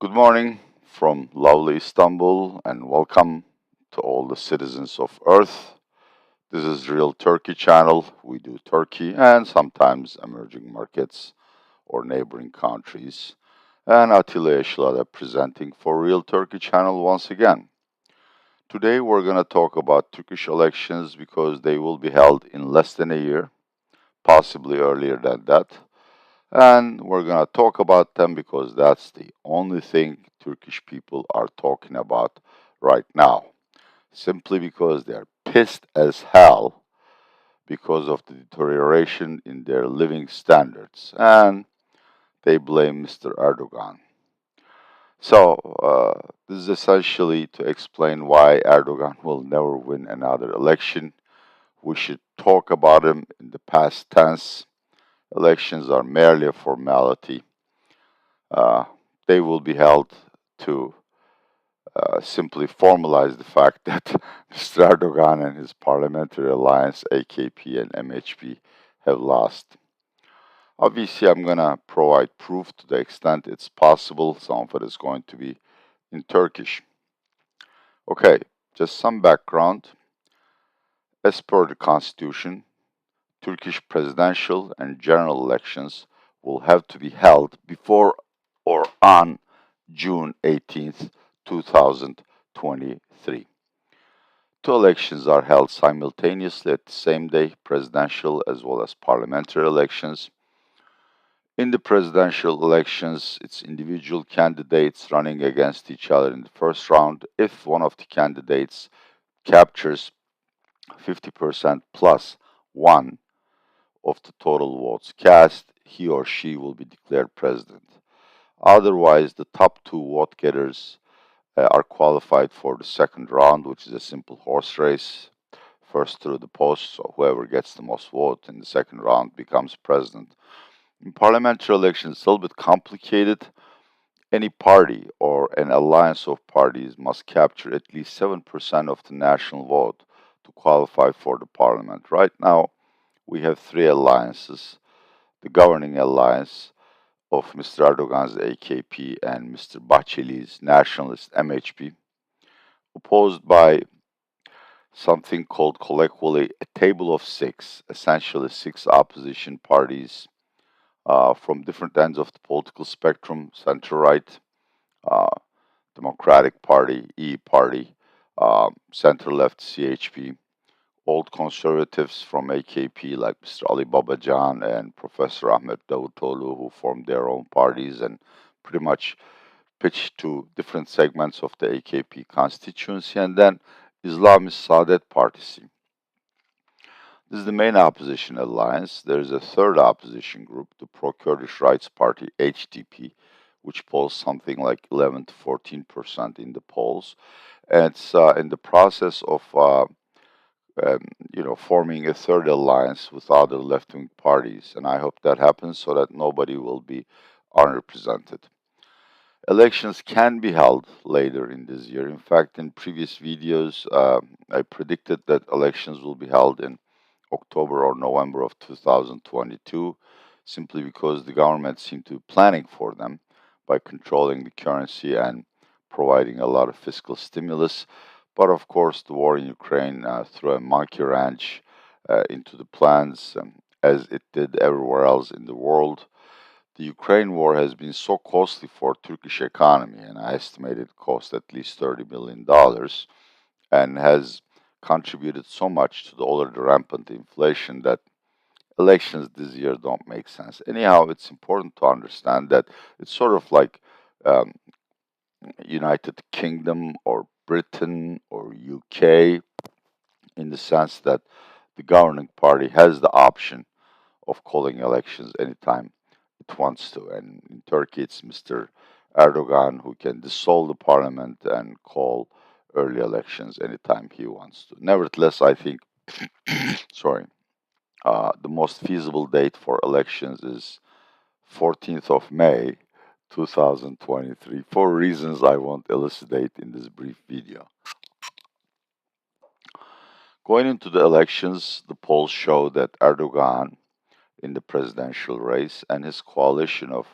Good morning from lovely Istanbul and welcome to all the citizens of Earth. This is Real Turkey channel. We do Turkey and sometimes emerging markets or neighboring countries. And Atilla presenting for Real Turkey channel once again. Today we're going to talk about Turkish elections because they will be held in less than a year, possibly earlier than that. And we're going to talk about them because that's the only thing Turkish people are talking about right now. Simply because they're pissed as hell because of the deterioration in their living standards. And they blame Mr. Erdogan. So, this is essentially to explain why Erdogan will never win another election. We should talk about him in the past tense. Elections are merely a formality. Uh, they will be held to simply formalize the fact that Mr. Erdogan and his parliamentary alliance, AKP and MHP, have lost. Obviously, I'm going to provide proof to the extent it's possible. Some of it is going to be in Turkish. Okay, just some background. As per the constitution, Turkish presidential and general elections will have to be held before or on June 18th, 2023. Two elections are held simultaneously at the same day, presidential as well as parliamentary elections. In the presidential elections, it's individual candidates running against each other in the first round. If one of the candidates captures 50% plus one of the total votes cast, he or she will be declared president. Otherwise, the top two vote getters are qualified for the second round, which is a simple horse race. First through the post, so whoever gets the most vote in the second round becomes president. In parliamentary elections, it's a little bit complicated. Any party or an alliance of parties must capture at least 7% of the national vote to qualify for the parliament. Right now, we have three alliances. The governing alliance of Mr. Erdogan's AKP and Mr. Bahçeli's nationalist MHP, opposed by something called colloquially a table of six, essentially six opposition parties from different ends of the political spectrum: center-right, uh, Democratic Party, E Party, center-left CHP, old conservatives from AKP like Mr. Ali Babacan and Professor Ahmet Davutoğlu, who formed their own parties and pretty much pitched to different segments of the AKP constituency, and then Islamist Saadet Partisi. This is the main opposition alliance. There is a third opposition group, the Pro-Kurdish Rights Party, HDP, which polls something like 11 to 14% in the polls. And it's in the process of forming a third alliance with other left-wing parties, and I hope that happens so that nobody will be unrepresented. Elections can be held later in this year. In fact, in previous videos, I predicted that elections will be held in October or November of 2022, simply because the government seemed to be planning for them by controlling the currency and providing a lot of fiscal stimulus. But of course, the war in Ukraine threw a monkey wrench into the plans, as it did everywhere else in the world. The Ukraine war has been so costly for Turkish economy, and I estimate it cost at least $30 billion, and has contributed so much to the rampant inflation that elections this year don't make sense. Anyhow, it's important to understand that it's sort of like um, United Kingdom or Britain or UK, in the sense that the governing party has the option of calling elections anytime it wants to. And in Turkey, it's Mr. Erdogan who can dissolve the parliament and call early elections anytime he wants to. Nevertheless, I think, sorry, the most feasible date for elections is 14th of May 2023, for reasons I won't elucidate in this brief video. Going into the elections, the polls show that Erdogan in the presidential race and his coalition of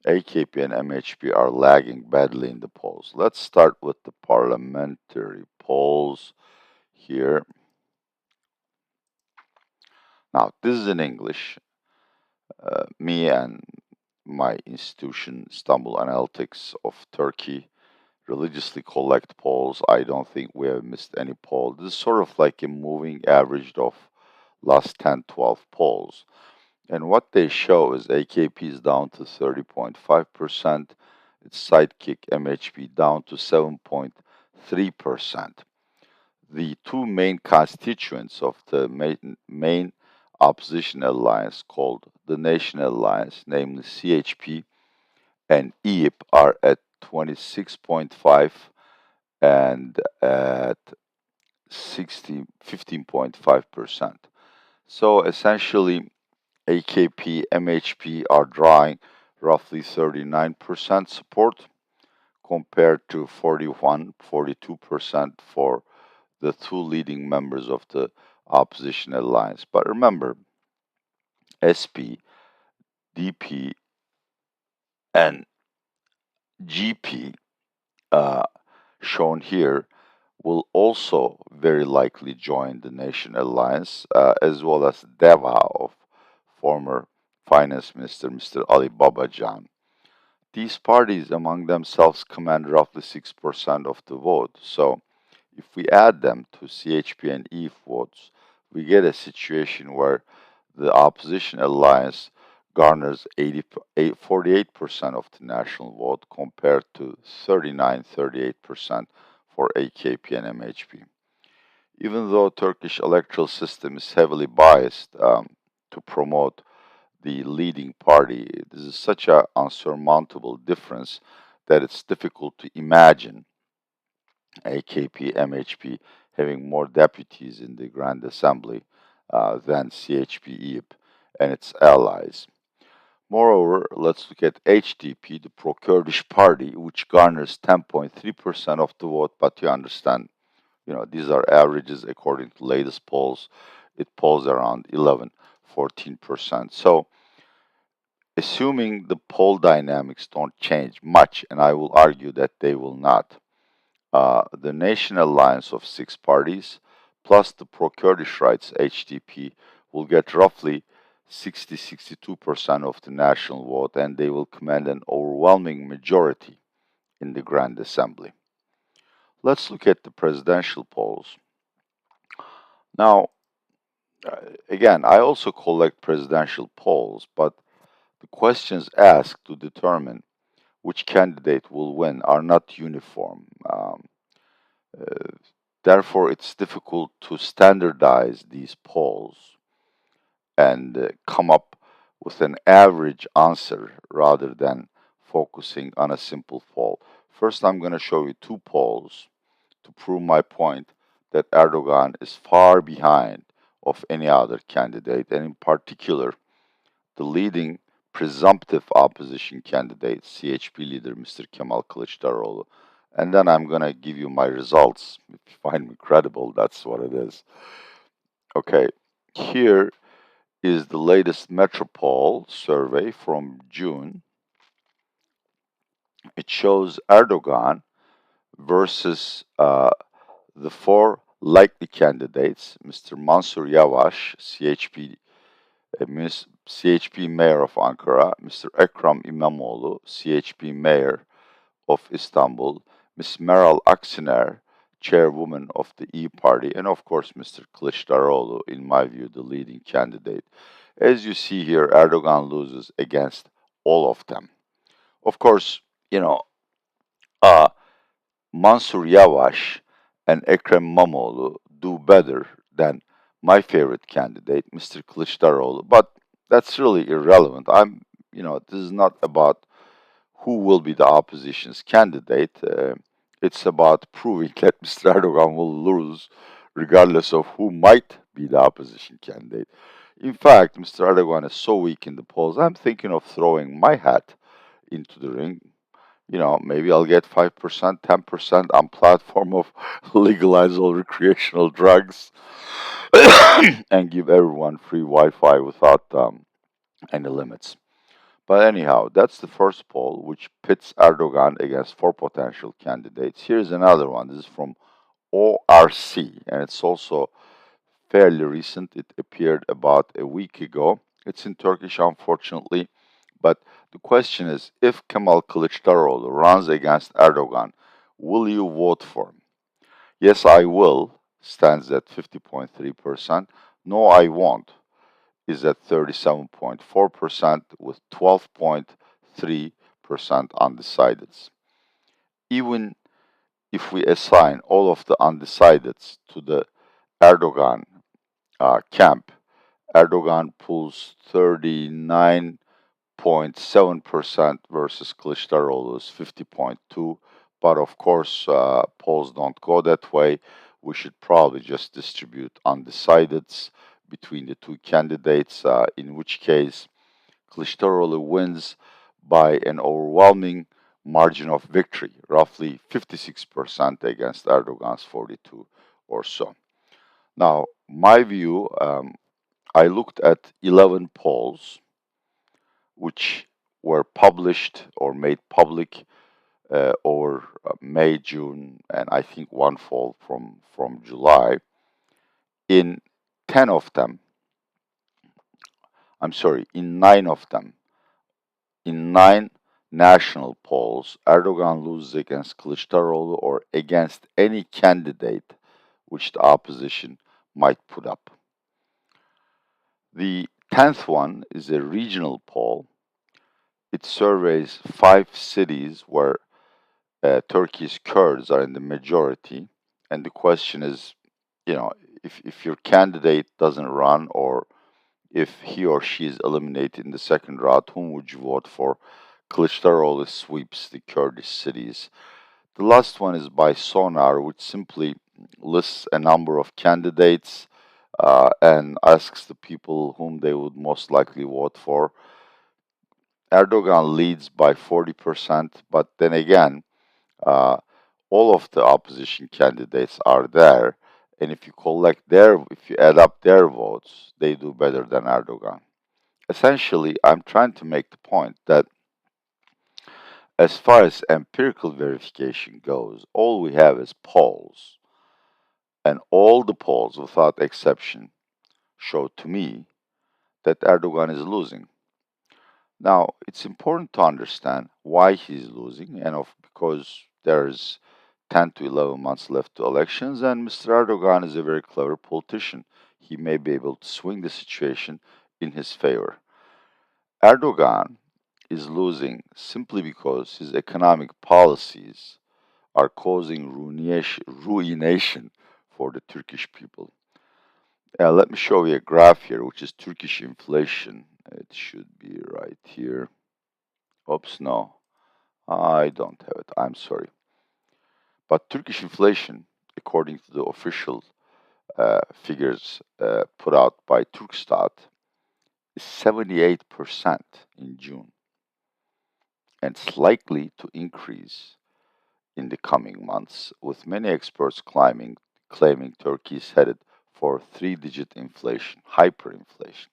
AKP and MHP are lagging badly in the polls. Let's start with the parliamentary polls here. Now, this is in English. Me and my institution, Istanbul Analytics of Turkey, religiously collect polls. I don't think we have missed any poll. This is sort of like a moving average of last 10, 12 polls. And what they show is AKP is down to 30.5%, its sidekick MHP down to 7.3%. The two main constituents of the main opposition alliance called the National Alliance, namely CHP and EIP, are at 26.5 and at 15.5%. So essentially, AKP, MHP are drawing roughly 39% support compared to 41, 42% for the two leading members of the opposition alliance. But remember, SP, DP, and GP, shown here, will also very likely join the Nation Alliance, as well as DEVA of former Finance Minister Mr. Ali Babacan. These parties among themselves command roughly 6% of the vote. So if we add them to CHP and EF votes, we get a situation where the opposition alliance garners 48% of the national vote compared to 38% for AKP and MHP. Even though Turkish electoral system is heavily biased to promote the leading party, this is such an unsurmountable difference that it's difficult to imagine AKP, MHP having more deputies in the Grand Assembly than CHP-EIP and its allies. Moreover, let's look at HDP, the pro-Kurdish party, which garners 10.3% of the vote, but you understand, these are averages according to latest polls. It polls around 11, 14%. So, assuming the poll dynamics don't change much, and I will argue that they will not, the Nation Alliance of six parties plus the pro-Kurdish rights HDP will get roughly 60-62% of the national vote, and they will command an overwhelming majority in the Grand Assembly. Let's look at the presidential polls. Now, again, I also collect presidential polls, but the questions asked to determine which candidate will win are not uniform. Therefore, it's difficult to standardize these polls and come up with an average answer rather than focusing on a simple poll. First, I'm going to show you two polls to prove my point that Erdogan is far behind of any other candidate, and in particular, the leading presumptive opposition candidate, CHP leader Mr. Kemal Kilicdaroglu. And then I'm going to give you my results. If you find me credible, that's what it is. Okay, here is the latest Metropole survey from June. It shows Erdogan versus the four likely candidates, Mr. Mansur Yavaş, CHP Mayor of Ankara, Mr. Ekrem İmamoğlu, CHP Mayor of Istanbul, Ms. Meral Akşener, chairwoman of the E-Party, and of course Mr. Kılıçdaroğlu, in my view, the leading candidate. As you see here, Erdogan loses against all of them. Of course, Mansur Yavaş and Ekrem İmamoğlu do better than my favorite candidate, Mr. Kılıçdaroğlu, but that's really irrelevant. This is not about who will be the opposition's candidate. It's about proving that Mr. Erdogan will lose regardless of who might be the opposition candidate. In fact, Mr. Erdogan is so weak in the polls, I'm thinking of throwing my hat into the ring. Maybe I'll get 5%, 10% on platform of legalize all recreational drugs and give everyone free Wi-Fi without any limits. But anyhow, that's the first poll, which pits Erdogan against four potential candidates. Here's another one. This is from ORC, and it's also fairly recent. It appeared about a week ago. It's in Turkish, unfortunately. But the question is, if Kemal Kilicdaroglu runs against Erdogan, will you vote for him? Yes, I will, stands at 50.3%. No, I won't, is at 37.4%, with 12.3% undecideds. Even if we assign all of the undecideds to the Erdogan camp, Erdogan pulls 39.7% versus Kılıçdaroğlu's 50.2%. But of course, polls don't go that way. We should probably just distribute undecideds between the two candidates, in which case Kılıçdaroğlu wins by an overwhelming margin of victory, roughly 56% against Erdogan's 42 or so. Now, my view, I looked at 11 polls which were published or made public over May, June, and I think one poll from July. In 10 of them, in 9 of them, in 9 national polls, Erdogan loses against Kılıçdaroğlu or against any candidate which the opposition might put up. The 10th one is a regional poll. It surveys 5 cities where Turkey's Kurds are in the majority. And the question is, if your candidate doesn't run or if he or she is eliminated in the second round, whom would you vote for? Kılıçdaroğlu sweeps the Kurdish cities. The last one is by Sonar, which simply lists a number of candidates and asks the people whom they would most likely vote for. Erdogan leads by 40%, but then again, all of the opposition candidates are there, and if you add up their votes, they do better than Erdogan. Essentially, I'm trying to make the point that as far as empirical verification goes, all we have is polls, and all the polls, without exception, show to me that Erdogan is losing. Now, it's important to understand why he's losing, and because there's 10 to 11 months left to elections, and Mr. Erdogan is a very clever politician. He may be able to swing the situation in his favor. Erdogan is losing simply because his economic policies are causing ruination for the Turkish people. Let me show you a graph here, which is Turkish inflation. It should be right here. Oops, no, I don't have it. I'm sorry. But Turkish inflation, according to the official figures put out by Turkstat, is 78% in June, and it's likely to increase in the coming months, with many experts claiming Turkey is headed for three-digit inflation, hyperinflation,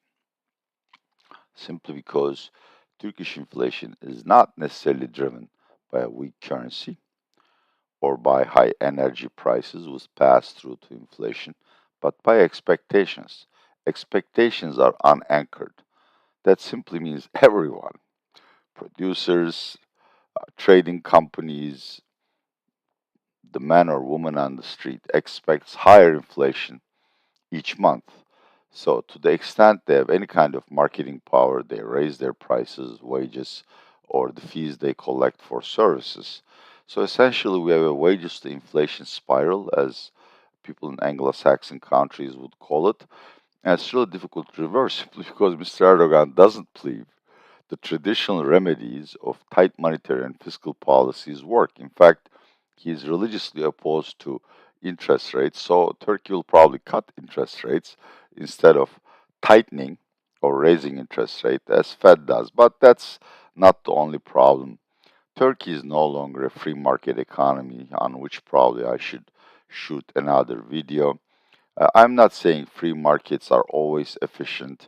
simply because Turkish inflation is not necessarily driven by a weak currency or by high energy prices which pass through to inflation, but by expectations. Expectations are unanchored. That simply means everyone, producers, trading companies, the man or woman on the street expects higher inflation each month. So, to the extent they have any kind of marketing power, they raise their prices, wages, or the fees they collect for services. So, essentially, we have a wages to inflation spiral, as people in Anglo Saxon countries would call it. And it's really difficult to reverse simply because Mr. Erdogan doesn't believe the traditional remedies of tight monetary and fiscal policies work. In fact, he is religiously opposed to interest rates, so Turkey will probably cut interest rates instead of tightening or raising interest rate as Fed does. But that's not the only problem. Turkey is no longer a free market economy, on which probably I should shoot another video. I'm not saying free markets are always efficient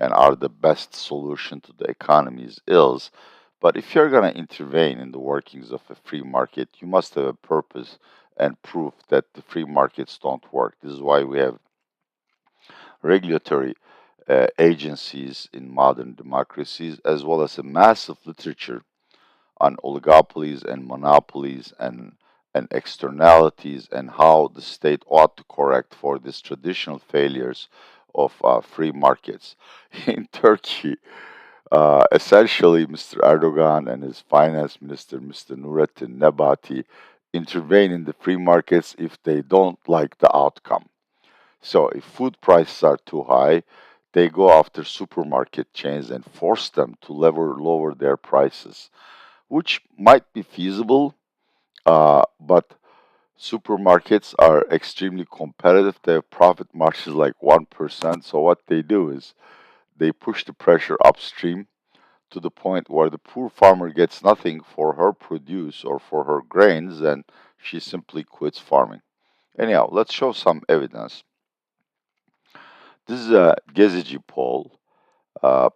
and are the best solution to the economy's ills. But if you're going to intervene in the workings of a free market, you must have a purpose and proof that the free markets don't work. This is why we have regulatory agencies in modern democracies, as well as a massive literature on oligopolies and monopolies and externalities and how the state ought to correct for these traditional failures of free markets. In Turkey, essentially, Mr. Erdogan and his finance minister, Mr. Nurettin Nebati, intervene in the free markets if they don't like the outcome. So, if food prices are too high, they go after supermarket chains and force them to lower their prices, which might be feasible, but supermarkets are extremely competitive. Their profit margin is like 1%. So, what they do is they push the pressure upstream to the point where the poor farmer gets nothing for her produce or for her grains and she simply quits farming. Anyhow, let's show some evidence. This is a Gezici poll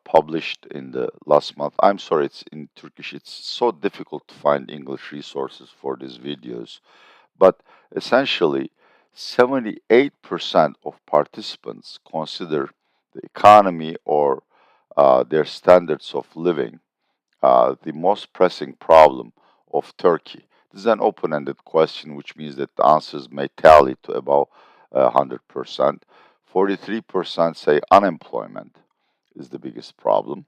published in the last month. I'm sorry, it's in Turkish. It's so difficult to find English resources for these videos. But essentially, 78% of participants consider the economy or their standards of living the most pressing problem of Turkey. This is an open ended question, which means that the answers may tally to about 100%. 43% say unemployment is the biggest problem.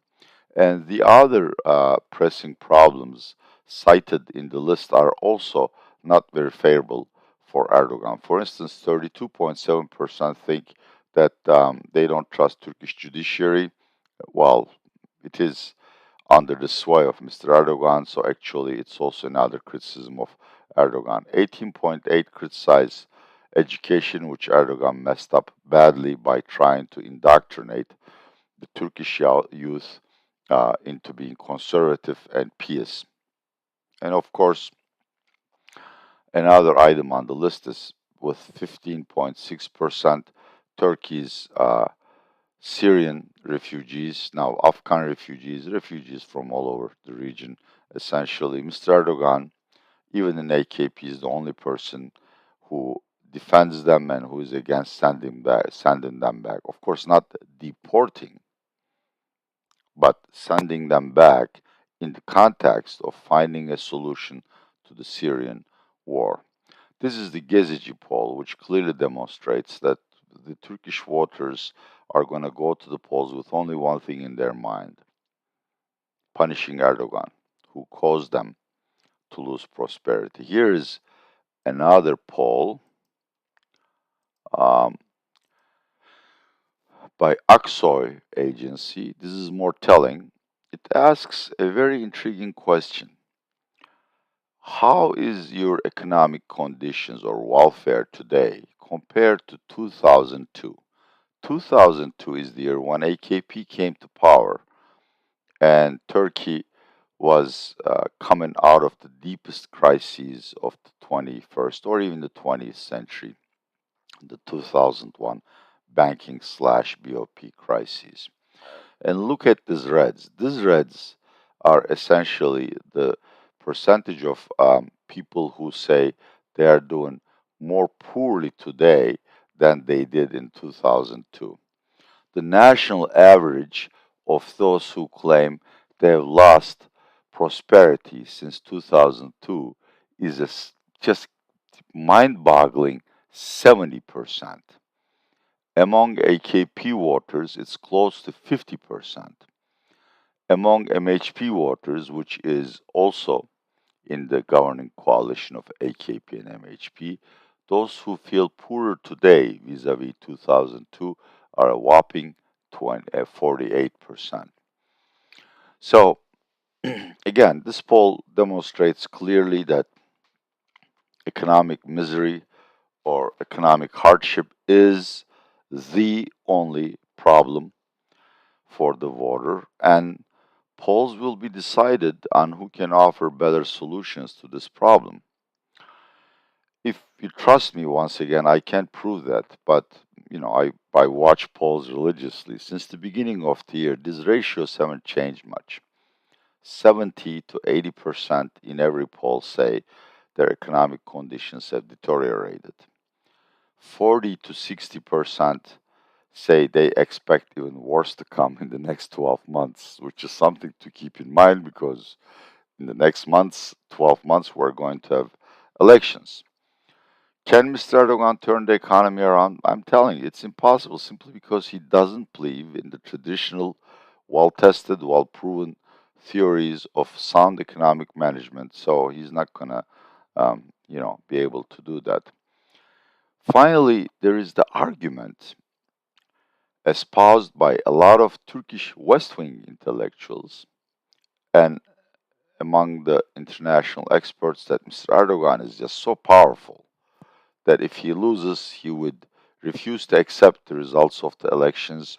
And the other pressing problems cited in the list are also not very favorable for Erdogan. For instance, 32.7% think that they don't trust Turkish judiciary. Well, it is under the sway of Mr. Erdogan, so actually it's also another criticism of Erdogan. 18.8 criticize education, which Erdogan messed up badly by trying to indoctrinate the Turkish youth into being conservative and pious. And of course, another item on the list is with 15.6% Turkey's Syrian refugees, now Afghan refugees from all over the region. Essentially, Mr. Erdogan, even in AKP, is the only person who defends them and who is against sending them back. Of course, not deporting, but sending them back in the context of finding a solution to the Syrian war. This is the Gezici poll, which clearly demonstrates that the Turkish voters are going to go to the polls with only one thing in their mind: punishing Erdogan, who caused them to lose prosperity. Here is another poll um, by Aksoy agency. This is more telling. It asks a very intriguing question. How is your economic conditions or welfare today compared to 2002? 2002 is the year when AKP came to power and Turkey was coming out of the deepest crises of the 21st or even the 20th century, the 2001 banking/BOP crises. And look at these reds. These reds are essentially the percentage of people who say they are doing more poorly today than they did in 2002. The national average of those who claim they have lost prosperity since 2002 is just mind-boggling 70%. Among AKP voters, it's close to 50%. Among MHP voters, which is also in the governing coalition of AKP and MHP, those who feel poorer today vis-a-vis 2002 are a whopping 48%. So, again, this poll demonstrates clearly that economic misery or economic hardship is the only problem for the voter, and polls will be decided on who can offer better solutions to this problem. If you trust me, once again, I can't prove that, but I watch polls religiously. Since the beginning of the year, these ratios haven't changed much. 70 to 80% in every poll say their economic conditions have deteriorated. 40 to 60% say they expect even worse to come in the next 12 months, which is something to keep in mind because in the next months, 12 months, we're going to have elections. Can Mr. Erdogan turn the economy around? I'm telling you, it's impossible simply because he doesn't believe in the traditional, well tested, well proven theories of sound economic management. So he's not going to, be able to do that. Finally, there is the argument espoused by a lot of Turkish West Wing intellectuals and among the international experts that Mr. Erdogan is just so powerful that if he loses, he would refuse to accept the results of the elections,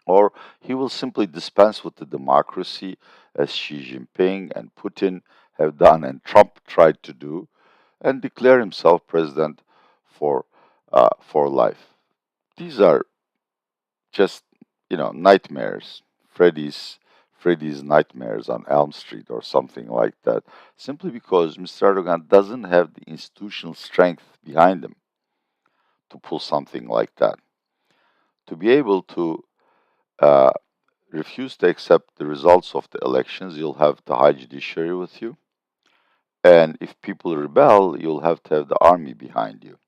or he will simply dispense with the democracy as Xi Jinping and Putin have done and Trump tried to do, and declare himself president for for life. These are just nightmares, Freddy's Freddy's nightmares on Elm Street or something like that, simply because Mr. Erdogan doesn't have the institutional strength behind him to pull something like that. To be able to uh, refuse to accept the results of the elections, you'll have the high judiciary with you. And if people rebel, you'll have to have the army behind you.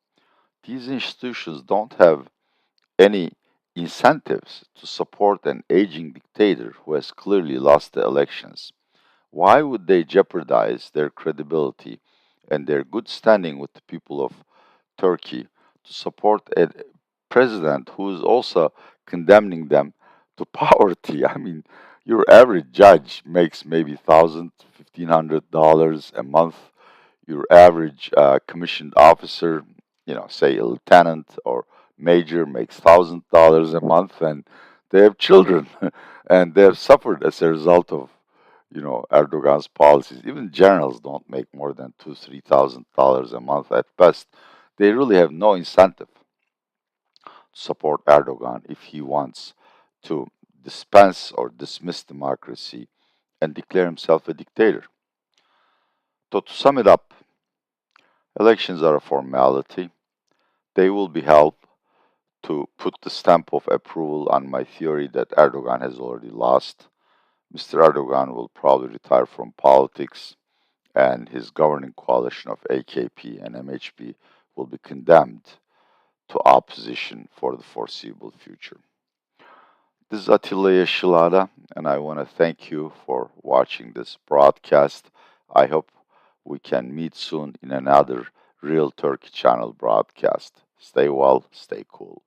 These institutions don't have any incentives to support an aging dictator who has clearly lost the elections. Why would they jeopardize their credibility and their good standing with the people of Turkey to support a president who is also condemning them to poverty? I mean, your average judge makes maybe $1,000, $1,500 a month. Your average commissioned officer, say a lieutenant or major, makes $1,000 a month, and they have children, and they have suffered as a result of Erdogan's policies. Even generals don't make more than $2,000, $3,000 a month at best. They really have no incentive to support Erdogan if he wants to dispense or dismiss democracy and declare himself a dictator. So to sum it up, elections are a formality. They will be held to put the stamp of approval on my theory that Erdogan has already lost. Mr. Erdogan will probably retire from politics, and his governing coalition of AKP and MHP will be condemned to opposition for the foreseeable future. This is Atilla, and I want to thank you for watching this broadcast. I hope we can meet soon in another Real Turkey channel broadcast. Stay well, stay cool.